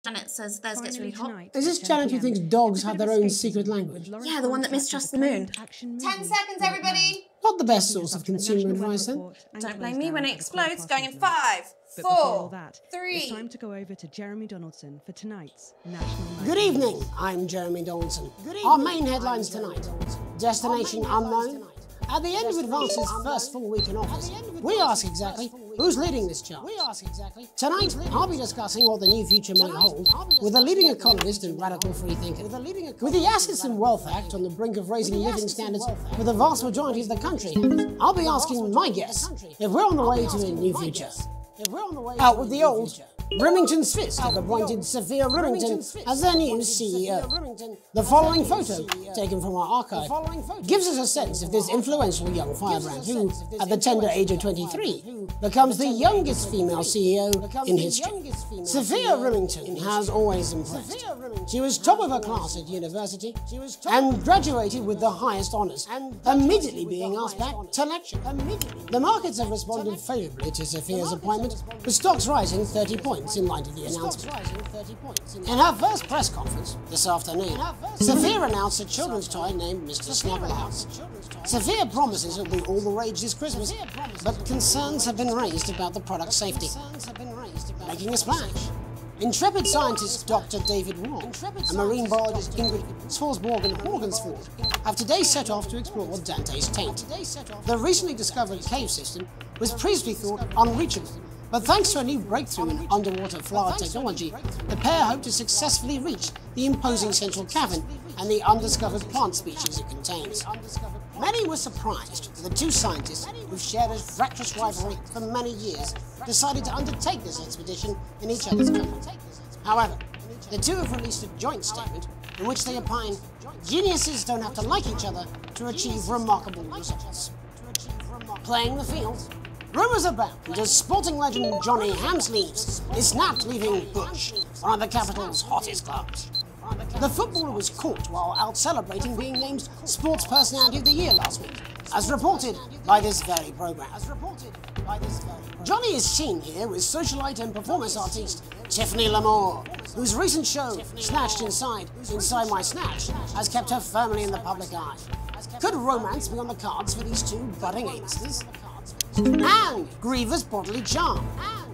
Janet says theirs gets really hot. Is this Janet who thinks dogs have their own secret language? Yeah, the one that mistrusts the moon. 10 seconds, everybody! Not the best source of consumer advice, then. Don't blame me when it explodes. Going in 5, 4, 3. It's time to go over to Jeremy Donaldson for tonight's National Magazine. Good evening, I'm Jeremy Donaldson. Our main headlines tonight. Destination unknown. At the end of Advance's first full week in office, we ask exactly who's leading this charge. Tonight, I'll be discussing what the new future might hold with a leading economist and radical freethinker. With the Assets and Wealth Act on the brink of raising living standards for the vast majority of the country, I'll be asking my guests if we're on the way to a new future. Out with the old. Remington's Fist have appointed Sophia Remington as their new CEO. The following photo, taken from our archive, gives us a sense of this influential young firebrand who, at the tender age of 23, becomes the youngest female CEO in history. Sophia Remington has always impressed. She was top of her class at university and graduated with the highest honours, immediately being asked back to lecture. The markets have responded favourably to Sophia's appointment, with stocks rising 30 points in light of the announcement. In her first press conference this afternoon, Sophia announced a children's toy named Mr. Snagglehouse. Sophia promises it'll be all the rage this Christmas, but concerns have been raised about the product's safety, making a splash. Intrepid scientist Dr. David Wong and marine biologist Ingrid Svalsborg-Horgensford have today set off to explore Dante's taint. The recently discovered cave system was previously thought unreachable, but thanks to a new breakthrough in underwater flower technology, the pair hope to successfully reach the imposing central cavern and the undiscovered plant species it contains. Many were surprised that the two scientists, who've shared a fractious rivalry for many years, decided to undertake this expedition in each other's company. However, the two have released a joint statement in which they opine geniuses don't have to like each other to achieve remarkable results. Playing the field, rumours abound as sporting legend Johnny Hamsleeves is snapped leaving Bush, one of the capital's hottest clubs. The footballer was caught while out celebrating being named Sports Personality of the Year last week, as reported by this very programme. Johnny is seen here with socialite and performance artiste Tiffany L'Amour, whose recent show, Snatched Inside My Snatch, has kept her firmly in the public eye. Could romance be on the cards for these two budding A-listers? And Grievous Bodily Charm.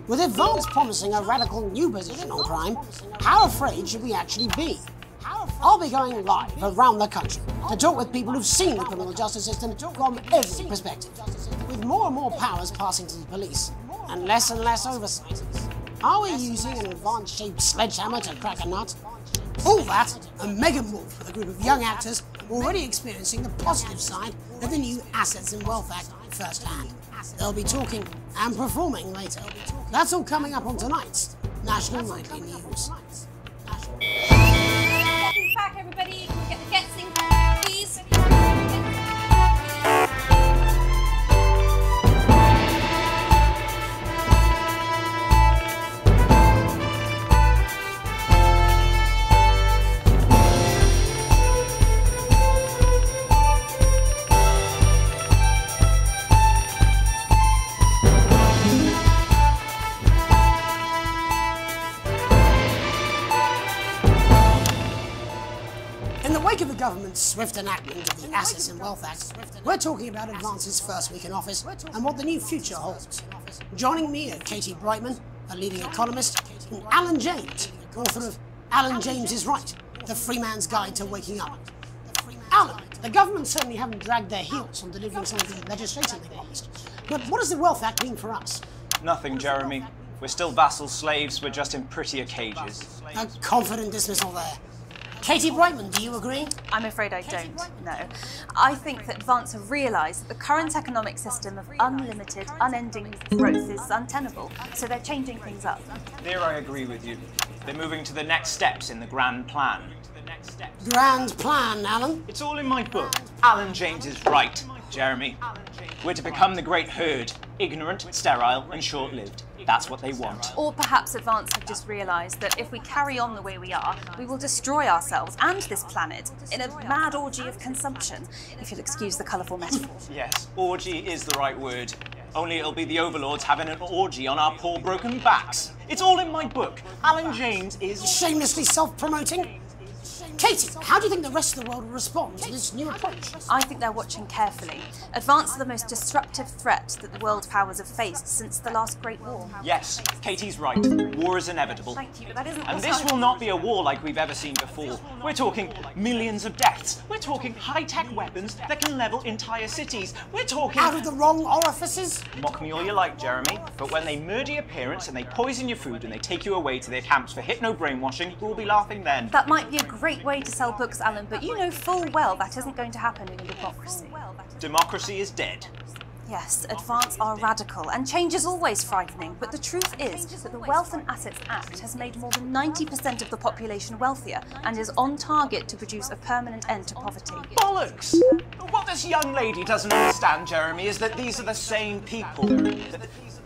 With Advance promising a radical new position on crime, how afraid should we actually be? I'll be going live around the country to talk with people who've seen the criminal justice system from every perspective. With more and more powers passing to the police, and less oversight. Are we using an Advance-shaped sledgehammer to crack a nut? All that, and mega more with a group of young actors already experiencing the positive side of the new Assets and Wealth Act firsthand. They'll be talking and performing later. That's all coming up on tonight's National Nightly News. Welcome back, everybody. Can we get the guests in, please? In the wake of the government's swift enactment of the Assets and Wealth Act, we're talking about Advance's first week in office and what the new future holds. Joining me are Katie Brightman, a leading economist, and Alan James, author of Alan James is Right, The Free Man's Guide to Waking Up. Alan, the government certainly haven't dragged their heels on delivering some of the legislation they promised. But what does the Wealth Act mean for us? Nothing, Jeremy. We're still vassal slaves, we're just in prettier cages. A confident dismissal there. Katie Brightman, do you agree? I'm afraid I don't, no. I think that Advance have realised that the current economic system of unlimited, unending growth is untenable, so they're changing things up. There I agree with you. They're moving to the next steps in the grand plan. Grand plan, Alan? It's all in my book. Alan James is right, Jeremy. We're to become the great herd, ignorant, sterile and short-lived. That's what they want. Or perhaps Advance have just realised that if we carry on the way we are, we will destroy ourselves and this planet in a mad orgy of consumption, if you'll excuse the colourful metaphor. Yes, orgy is the right word. Only it'll be the overlords having an orgy on our poor broken backs. It's all in my book. Alan James is... Shamelessly self-promoting? Katie, how do you think the rest of the world will respond to this new approach? I think they're watching carefully. Advance are the most disruptive threat that the world powers have faced since the last Great War. Yes, Katie's right. War is inevitable. Thank you, but that isn't And what this I- will not be a war like we've ever seen before. We're talking millions of deaths. We're talking high-tech weapons that can level entire cities. We're talking... Out of the wrong orifices? Mock me all you like, Jeremy, but when they murder your parents and they poison your food and they take you away to their camps for hypno-brainwashing, we'll be laughing then. That might be a great way to sell books, Alan, but you know full well that isn't going to happen in a democracy. Democracy is dead. Yes, Advance are radical, and change is always frightening, but the truth is that the Wealth and Assets Act has made more than 90% of the population wealthier and is on target to produce a permanent end to poverty. Bollocks! What this young lady doesn't understand, Jeremy, is that these are the same people.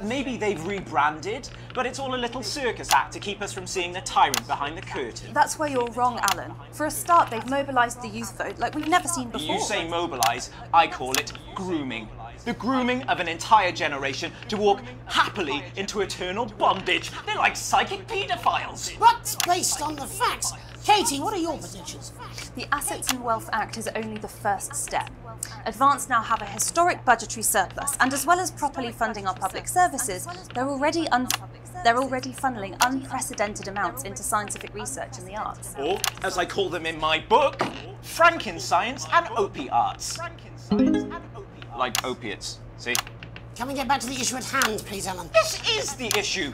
Maybe they've rebranded, but it's all a little circus act to keep us from seeing the tyrant behind the curtain. That's where you're wrong, Alan. For a start, they've mobilised the youth vote like we've never seen before. You say mobilise, I call it grooming. The grooming of an entire generation to walk happily into eternal bondage. They're like psychic paedophiles. But based on the facts. Katie, what are your predictions? The Assets and Wealth Act is only the first step. Advance now have a historic budgetary surplus, and as well as properly funding our public services, they're already funneling unprecedented amounts into scientific research and the arts. Or, as I call them in my book, Frankenscience and opiates. Like opiates, see? Can we get back to the issue at hand, please, Alan? This is the issue.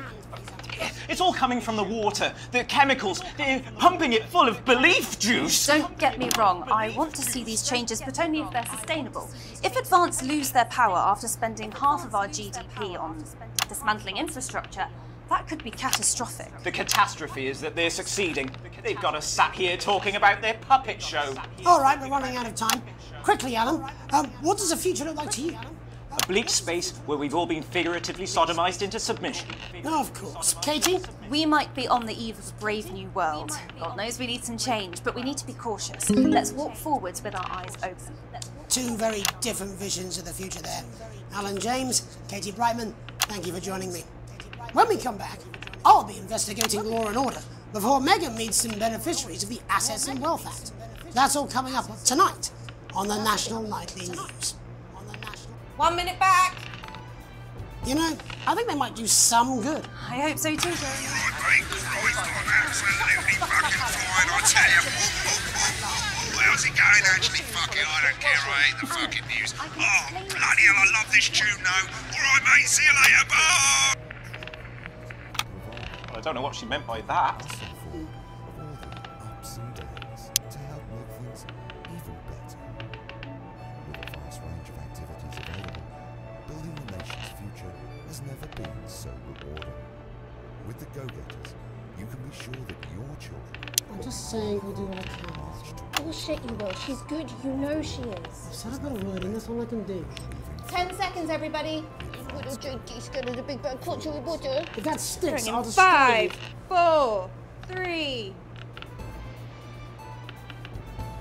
It's all coming from the water, the chemicals, they're pumping it full of belief juice. Don't get me wrong, I want to see these changes, but only if they're sustainable. If Advance lose their power after spending half of our GDP on dismantling infrastructure, that could be catastrophic. The catastrophe is that they're succeeding. They've got us sat here talking about their puppet show. All right, we're running out of time. Quickly, Alan, what does the future look like to you? A bleak space where we've all been figuratively sodomized into submission. Of course. Katie? We might be on the eve of a brave new world. God knows we need some change, but we need to be cautious. Let's walk forwards with our eyes open. Two very different visions of the future there. Alan James, Katie Brightman, thank you for joining me. When we come back, I'll be investigating Law and Order before Megan meets some beneficiaries of the Assets and Wealth Act. That's all coming up tonight on the National Nightly News. 1 minute back. You know, I think they might do some good. I hope so too, Jeremy. Absolutely fucking fine, I tell you. How's it going? Actually, fuck it, I don't care. I hate the fucking news. Oh, bloody hell, I love this tune, though. All right, mate, see you later, bye. Well, I don't know what she meant by that. Ups and downs to help make things even better. With a vast range of activities available, building the nation's future has never been so rewarding. With the Go-Getters, you can be sure that your children I'm just saying we'll do what I can. Bullshit, you will. She's good. You know she is. I've said I've got a word in, that's all I can do. 10 seconds, everybody. Little junkie scared of the big bad culture butter. If that sticks, I'll just... 5, 4, 3.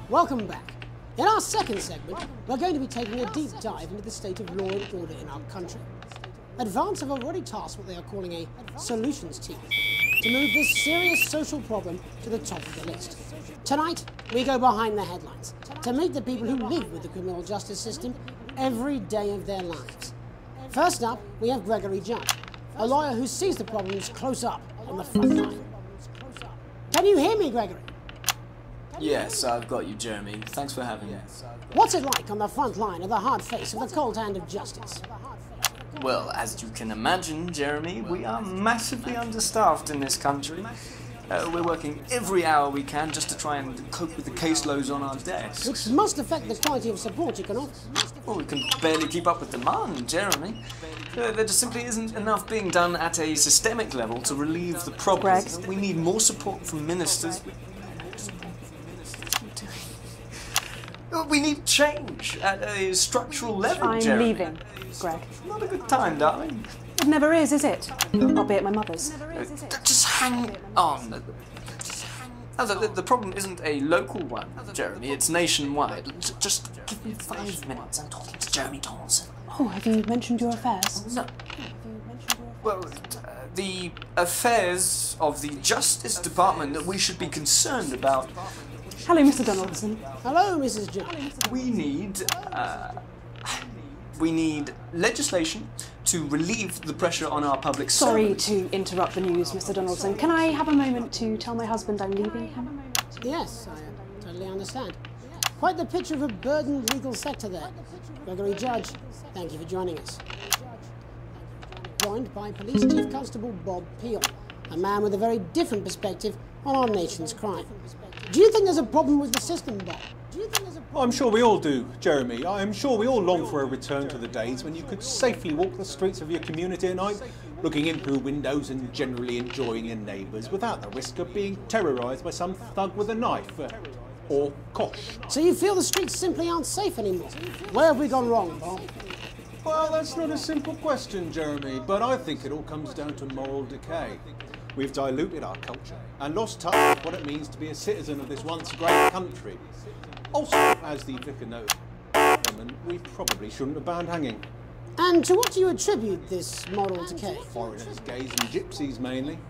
Welcome back. In our second segment, we're going to be taking a deep dive into the state of law and order in our country. Advance have already tasked what they are calling a solutions team to move this serious social problem to the top of the list. Tonight, we go behind the headlines to meet the people who live with the criminal justice system every day of their lives. First up, we have Gregory Judd, a lawyer who sees the problems close up on the front line. Can you hear me, Gregory? Yes, I've got you, Jeremy. Thanks for having me. What's it like on the front line of the hard face of the cold hand of justice? Well, as you can imagine, Jeremy, we are massively understaffed in this country. We're working every hour we can just to try and cope with the caseloads on our desks. Which must affect the quality of support you can offer. Well, we can barely keep up with demand, Jeremy. There just simply isn't enough being done at a systemic level to relieve the problem. We need more support from ministers. We need change at a structural level, I'm Jeremy. leaving, Greg. Not a good time, darling. It never is it? I'll be at my mother's. Just hang on. The problem isn't a local one, Jeremy. It's nationwide. Just give me 5 minutes. I'm talking to Jeremy Donaldson. Oh, have you mentioned your affairs? No. Well, the affairs of the Justice Department that we should be concerned about. Hello, Mr. Donaldson. Hello, Mrs. Jones. We need legislation to relieve the pressure on our public Sorry servants. to interrupt the news, Mr. Donaldson. Can I have a moment to tell my husband I'm leaving him? Yes, I totally understand. Quite the picture of a burdened legal sector there. Gregory Judge, thank you for joining us. Joined by Police Chief Constable Bob Peel, a man with a very different perspective on our nation's crime. Do you think there's a problem with the system, Bob? I'm sure we all do, Jeremy. I'm sure we all long for a return to the days when you could safely walk the streets of your community at night, looking in through windows and generally enjoying your neighbours without the risk of being terrorised by some thug with a knife. Or kosh. So you feel the streets simply aren't safe anymore? Where have we gone wrong, Bob? Well, that's not a simple question, Jeremy, but I think it all comes down to moral decay. We've diluted our culture and lost touch with what it means to be a citizen of this once great country. Also, as the vicar noted, we probably shouldn't have banned hanging. And to what do you attribute this moral decay? Foreigners, gays and gypsies mainly.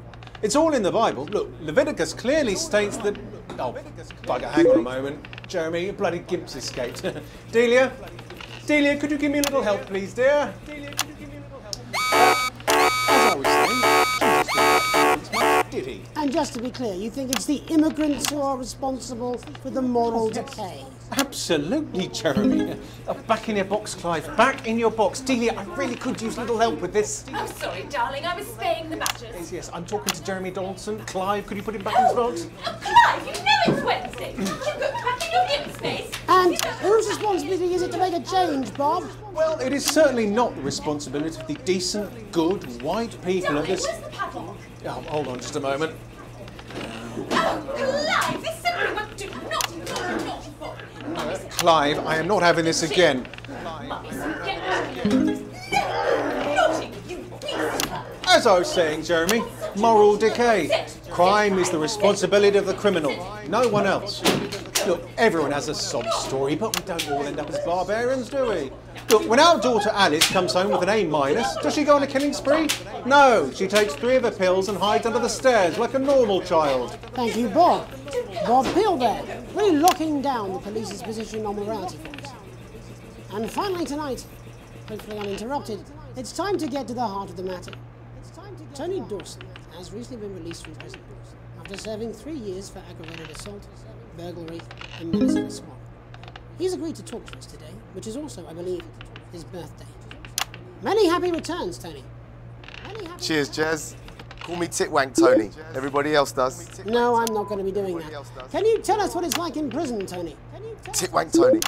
It's all in the Bible. Look, Leviticus clearly states that... Oh, bugger, hang on a moment. Jeremy, your bloody gimp's escaped. Delia? Delia, could you give me a little help, please, dear? Delia, could you give me a little help? As I was saying, Jesus did he? And just to be clear, you think it's the immigrants who are responsible for the moral decay? Absolutely, Jeremy. Back in your box, Clive. Back in your box. Delia, I really could use a little help with this. Oh, sorry, darling. I was spaying the badgers. Yes, I'm talking to Jeremy Donaldson. Clive, could you put him back in his box? Oh, Clive, you know it's Wednesday. You've got back in your gimp space. And whose responsibility is it to make a change, Bob? Well, it is certainly not the responsibility of the decent, good, white people of this... Where's the padlock? Oh, hold on just a moment. Oh, Clive, this simply won't do. Not. Clive, I am not having this again. As I was saying, Jeremy, moral decay. Crime is the responsibility of the criminal, no one else. Look, everyone has a sob story, but we don't all end up as barbarians, do we? Look, when our daughter Alice comes home with an A-, does she go on a killing spree? No, she takes 3 of her pills and hides under the stairs like a normal child. Thank you, Bob. Bob Peel there, really locking down the police's position on morality for us. And finally tonight, hopefully uninterrupted, it's time to get to the heart of the matter. Tony Dawson has recently been released from prison after serving 3 years for aggravated assault, burglary and menacing a swap. He's agreed to talk to us today, which is also, I believe, his birthday. Many happy returns, Tony. Cheers, Jez. Call me Titwank Tony. Everybody else does. No, I'm not going to be doing that. Can you tell us what it's like in prison, Tony? Titwank Tony.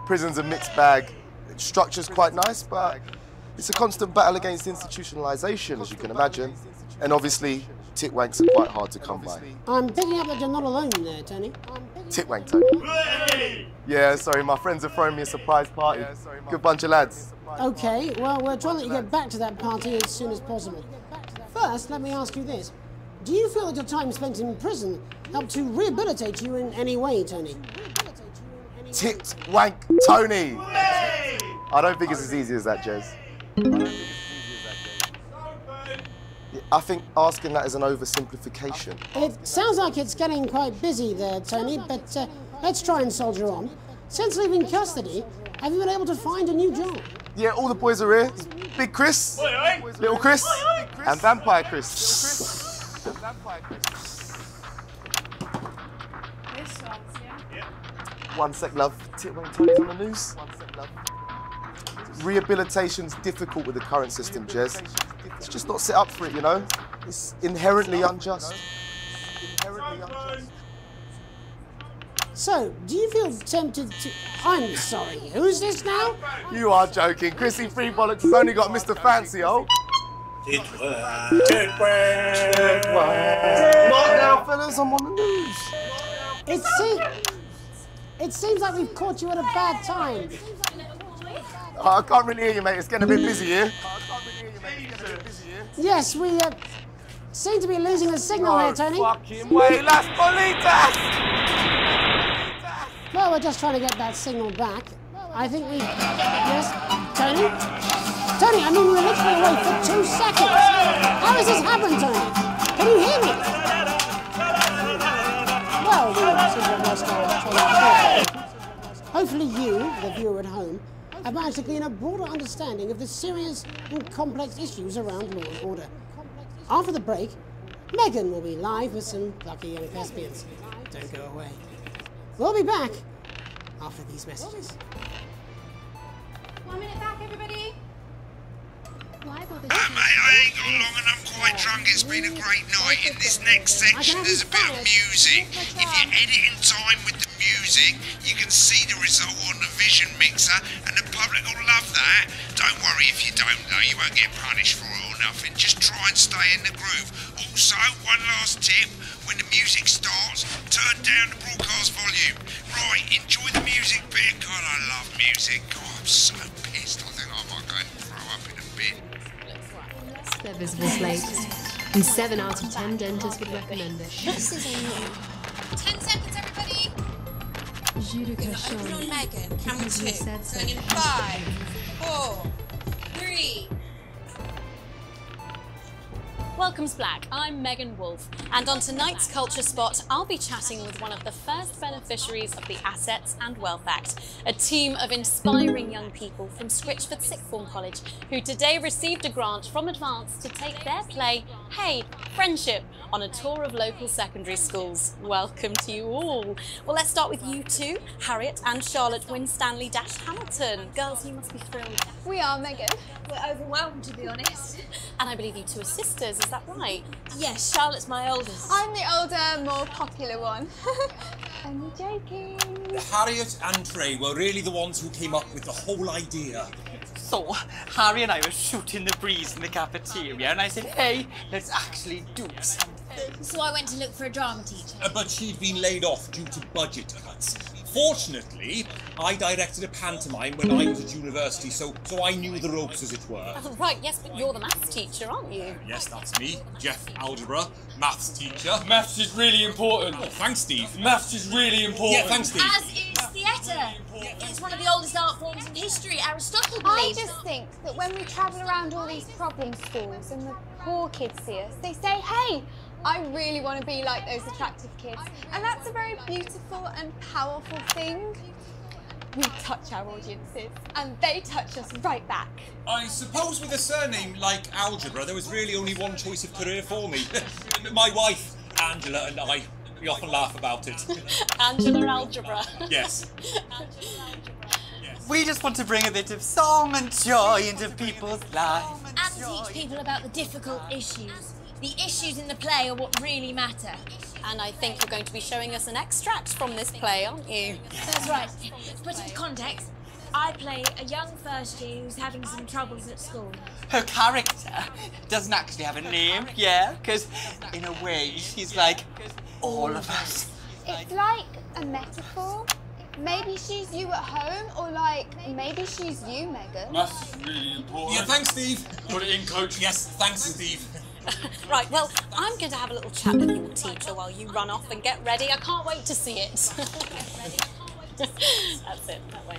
Prison's a mixed bag. Structure's quite nice, but it's a constant battle against institutionalisation, as you can imagine. And obviously, titwanks are quite hard to come by. I'm picking up that you're not alone there, Tony. Titwank Tony. Yeah, sorry, my friends are throwing me a surprise party. Good bunch of lads. Okay, well, we're trying to let you get back to that party as soon as possible. First, let me ask you this. Do you feel that your time spent in prison helped to rehabilitate you in any way, Tony? Titwank Tony! I don't think it's as easy as that, Jez. I think asking that is an oversimplification. It sounds like it's getting quite busy there, Tony, but let's try and soldier on. Since leaving custody, have you been able to find a new job? Yeah, all the boys are here. Big Chris, Little Chris, and Vampire Chris. One sec, love. Titwank Tony's on the news. Rehabilitation's difficult with the current system, Jez. It's just not set up for it, you know? It's inherently unjust. So, do you feel tempted to... I'm sorry, who's this now? You are joking. Chrissy Free Bollocks has only got Mr. Fancy, oh. Titwank. What now, fellas? I'm on the news. It seems like we've caught you at a bad time. Oh, I can't really hear you, mate. It's getting a bit busy here. Yes, we seem to be losing the signal here, Tony. Fucking way, las bolitas! Well, we're just trying to get that signal back. I think we... Yes? Tony? Tony, I mean, we're literally away for 2 seconds. How has this happened, Tony? Can you hear me? Well, hopefully you, the viewer at home, have managed to gain a broader understanding of the serious and complex issues around law and order. After the break, Megan will be live with some lucky young thespians. Don't go away. We'll be back after these messages. 1 minute back, everybody. Why bother? Mate, I ain't got long and I'm quite drunk. It's been a great night. In this next section, there's a bit of music. If you edit in time with the music, you can see the result on the Vision Mixer, and the public will love that. Don't worry if you don't, though. You won't get punished for it or nothing. Just try and stay in the groove. Also, one last tip. When the music starts, turn down the broadcast volume. Right, enjoy the music bit. God, I love music. God, I'm so pissed. I think I might go and throw up in a bit. Their visible slate, and 7 out of 10 dentists would recommend it. This is a new. 10 seconds, everybody. Judica Open on Megan. Camera 2. said so. Going in 5, 4, 3. Welcome's Black, I'm Megan Wolf, and on tonight's Culture Spot, I'll be chatting with one of the first beneficiaries of the Assets and Wealth Act, a team of inspiring young people from Scritchford Sixth Form College, who today received a grant from Advance to take their play, Hey, Friendship, on a tour of local secondary schools. Welcome to you all. Well, let's start with you two, Harriet and Charlotte Winstanley-Hamilton. Girls, you must be thrilled. We are, Megan. We're overwhelmed, to be honest. And I believe you two are sisters, is that right? Yes, Charlotte's my oldest. I'm the older, more popular one. I'm joking. Harriet and Trey were really the ones who came up with the whole idea. So, Harry and I were shooting the breeze in the cafeteria, and I said, hey, let's actually do something. So I went to look for a drama teacher. But she'd been laid off due to budget cuts. Fortunately, I directed a pantomime when I was at university, so I knew the ropes, as it were. Oh, right, yes, but you're the maths teacher, aren't you? Yes, that's me, Jeff Algebra, maths teacher. Maths is really important. Oh, thanks, Steve. Maths is really important. Yeah, thanks, Steve. As is theatre. It's one of the oldest art forms in history. Aristotle I believed. just think that when we travel around all these problem schools and the poor kids see us, they say, hey, I really want to be like those attractive kids. And that's a very beautiful and powerful thing. We touch our audiences, and they touch us right back. I suppose with a surname like Algebra, there was really only one choice of career for me. My wife, Angela, and I, we often laugh about it. Angela Algebra. Yes. We just want to bring a bit of song and joy into people's lives. And teach people about the difficult issues. The issues in the play are what really matter. And I think you're going to be showing us an extract from this play, aren't you? That's right. To put it into context, I play a young first year who's having some troubles at school. Her character doesn't actually have a name, yeah? Because in a way, she's like all of us. It's like a metaphor. Maybe she's you at home, or like, maybe she's you, Megan. Maths is really important. Yeah, thanks, Steve. Put it in, coach. Yes, thanks, Steve. Right, well, I'm going to have a little chat with your teacher while you run off and get ready. I can't wait to see it. That's it, that way.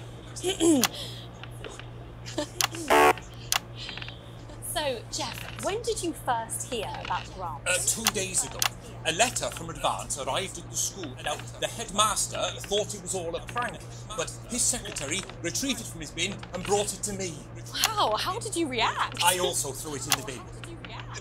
So, Jeff, when did you first hear about grant? 2 days ago. A letter from Advance arrived at the school. Now, the headmaster thought it was all a prank, but his secretary retrieved it from his bin and brought it to me. Wow, how did you react? I also threw it in the bin.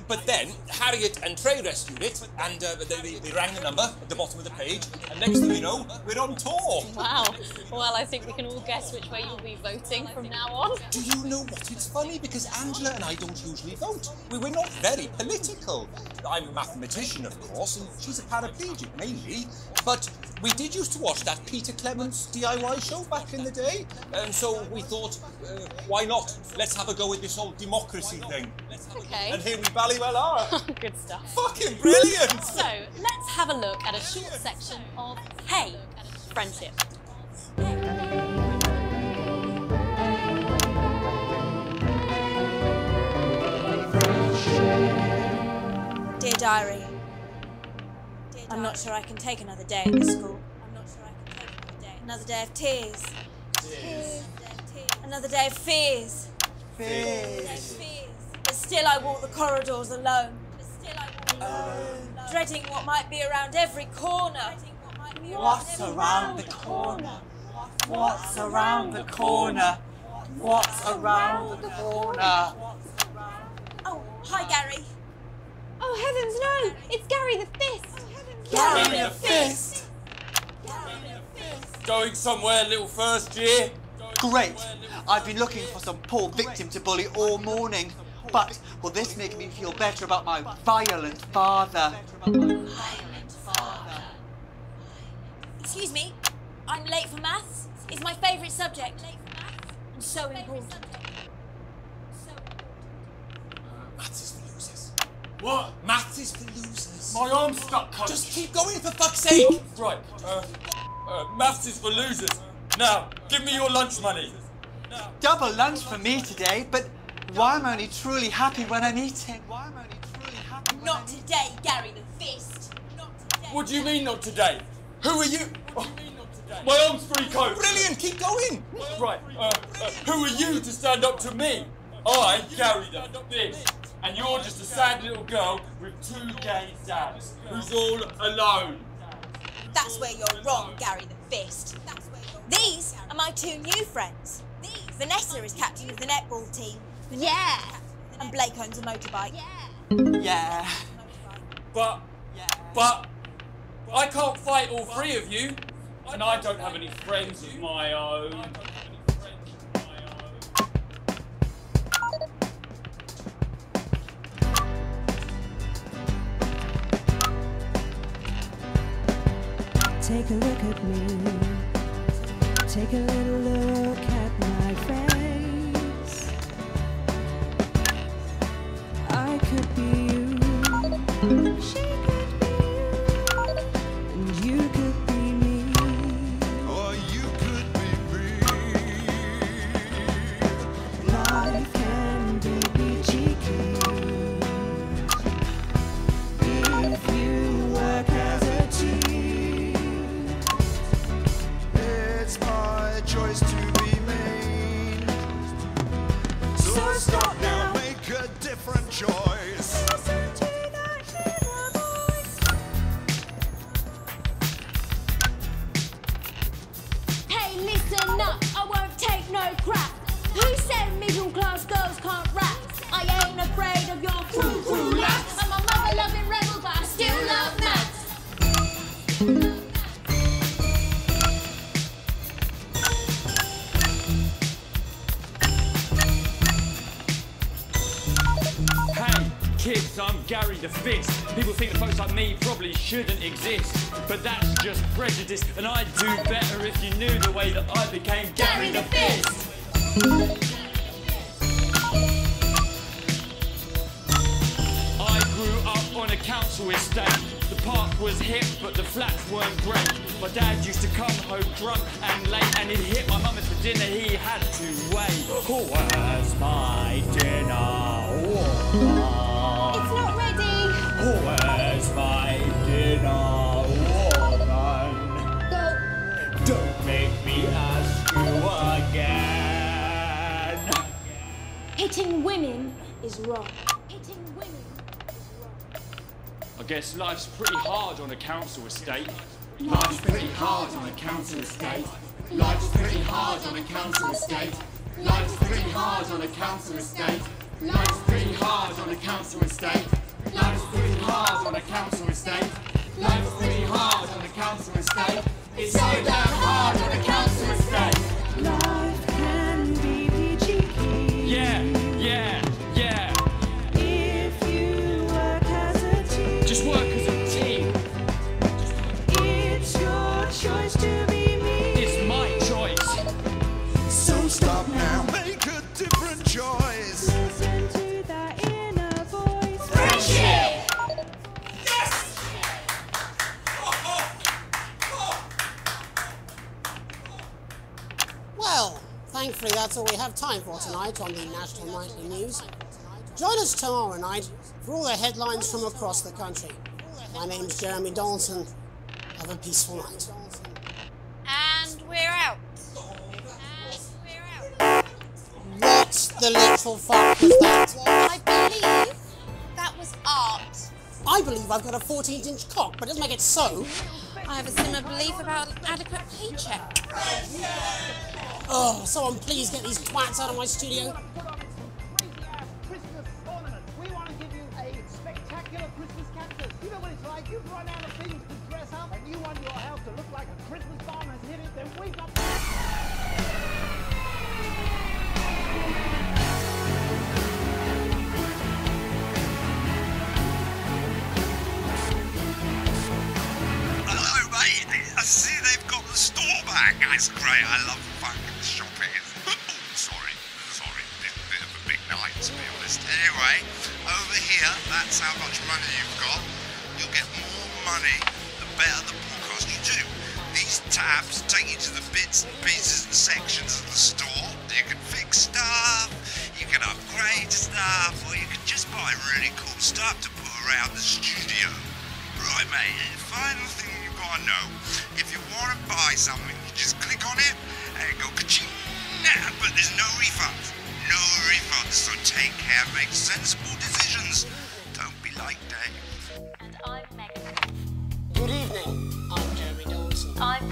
But then, Harriet and Trey rescued it, and they rang the number at the bottom of the page, and next thing you know, we're on tour. Wow. Well, I think we can all guess which way you'll be voting from now on. Do you know what? It's funny, because Angela and I don't usually vote. We're not very political. I'm a mathematician, of course, and she's a paraplegic, mainly. But we did used to watch that Peter Clements DIY show back in the day, and so we thought, why not? Let's have a go with this whole democracy thing. Okay. And here we bally well are. Good stuff. Fucking brilliant! So, let's have a look at a short section of Hey, Friendship. Dear Diary, I'm not sure I can take another day at this school. Another day of tears, tears. Another day of fears. Fears. But still I walk the corridors alone. Dreading what might be around every corner. What's around the corner? What's around the corner? What's around the corner? Oh, hi, Gary. Oh, heavens, no! It's Gary the Fist! Gary the Fist! Going somewhere, little first year? Great! I've been looking for some poor victim to bully all morning. But will this make me feel better about my violent father? Excuse me, I'm late for maths. It's my favourite subject. And so important. Maths is for losers. What? Maths is for losers. My arm's stuck, coach. Just keep going, for fuck's sake! Right, maths is for losers. Now, give me your lunch money. Double lunch for me today, but why am I only truly happy when I'm eating? Not today, Gary the Fist. What do you mean not today? Who are you? My arm's free, coach. Brilliant, keep going. Right, who are you to stand up to me? I, Gary the Fist. And you're just a sad little girl with 2 gay dads who's all alone. That's where you're wrong, Gary the Fist. These are my 2 new friends. Vanessa is captain of the netball team. Yeah. And Blake owns a motorbike. Yeah. But I can't fight all 3 of you. And I don't have any friends of my own. Take a look at me. Take a little look at my face. I could be you. She could be you. And you could be me. Or you could be me. Life can be cheeky if you work as a team. It's my choice to be mean. So stop now, make a different choice. Hey, listen up, I won't take no crap. Who said middle class girls can't rap? I ain't afraid of your crew lads. I'm a mother loving rebel, but I still love maths. Hey, kids, I'm Gary the Fist. People think that folks like me probably shouldn't exist. But that's just prejudice, and I'd do better if you knew the way that I became Gary the Fist. I grew up on a council estate. The park was hip, but the flats weren't great. My dad used to come home drunk and late, and he'd hit my mum for dinner, he had to wait. Where's my dinner? It's not ready. Where's my dinner, woman? Go. Don't make me ask you again. Hitting women is wrong. Hitting women. I guess life's pretty hard on a council estate. Life's pretty hard on a council estate. Life's pretty hard on a council estate. Life's pretty hard on a council estate. Life's pretty hard on a council estate. Life's pretty hard on a council estate. Life's pretty hard on a council estate. It's so damn hard on a council estate. Life can be cheeky. Yeah. If you work as a team. Just work as a team. It's your choice to be me. It's my choice. So stop now, make a different choice. Listen to that inner voice. Friendship! Well, thankfully that's all we have time for tonight on the National Nightly News. Join us tomorrow night for all the headlines from across the country. My name's Jeremy Donaldson. Have a peaceful night. And we're out. the literal fuck was that? I believe that was art. I believe I've got a 14-inch cock, but it doesn't make it so. I have a similar belief about an adequate paycheck. Oh, someone please get these twats out of my studio. We want to give you a spectacular Christmas cactus. You know what it's like? You've run out of things to dress up and you want your house to look like a Christmas bomb has hit it, then we've got... Hello, mate. I see they've got the store back. That's great. I love fucking shopping. Oh, sorry. Bit of a big night, to be honest. Anyway, over here, that's how much money you've got. You'll get more money the better the podcast you do. These tabs take you to the bits and pieces and sections of the store. You can fix stuff, you can upgrade stuff, or you can just buy really cool stuff to put around the studio. Right, mate, and the final thing you gotta know, if you wanna buy something, you just click on it and it go ka-ching, but there's no refunds. No refunds, so take care, make sensible decisions. Don't be like Dave. And I'm Megan. Good evening. I'm Jeremy Dawson. I'm